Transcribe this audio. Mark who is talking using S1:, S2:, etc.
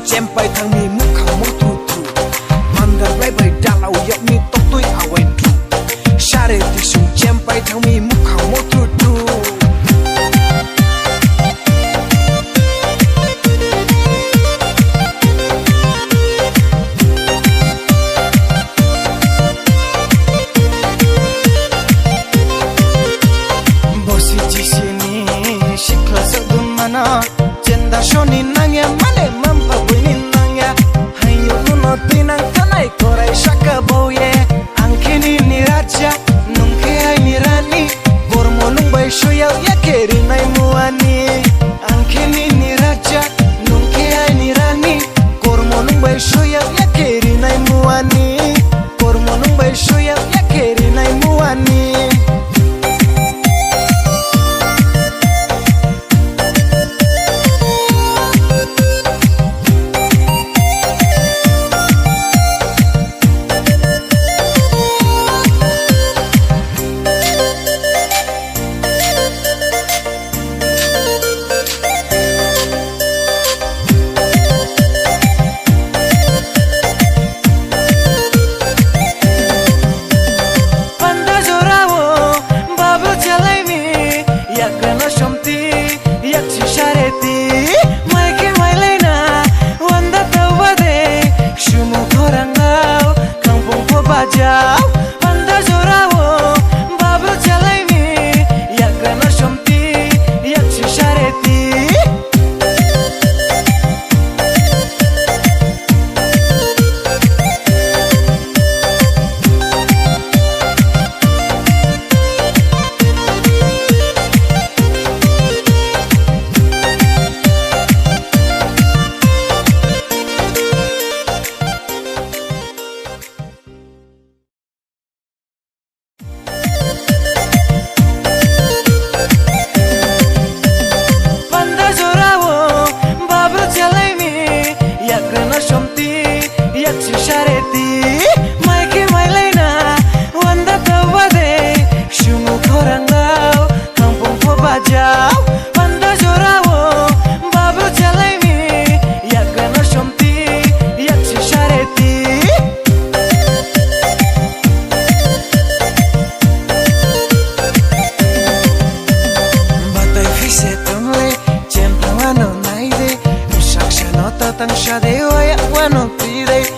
S1: Chempai thang mi muk khang mo tu tu Mandar rai bai dalau yak mi tok tui awen tu Share ti sung chempai thang mi muk khang mo tu tu Bosi chi sini shikla sadun mana Chenda shoni nangya male mampa wini nangya Hayu nuno tinang tanay koray shaka boye Angkini ni raja nungke ay ni rani Gormo nung bay shoyaw yakeri nay muani Angkini ni raja nungke ay ni rani Gormo nung bay shoyaw yakeri nay muani Gormo nung bay shoyaw yakeri nay muani Tang sha de oya wano pide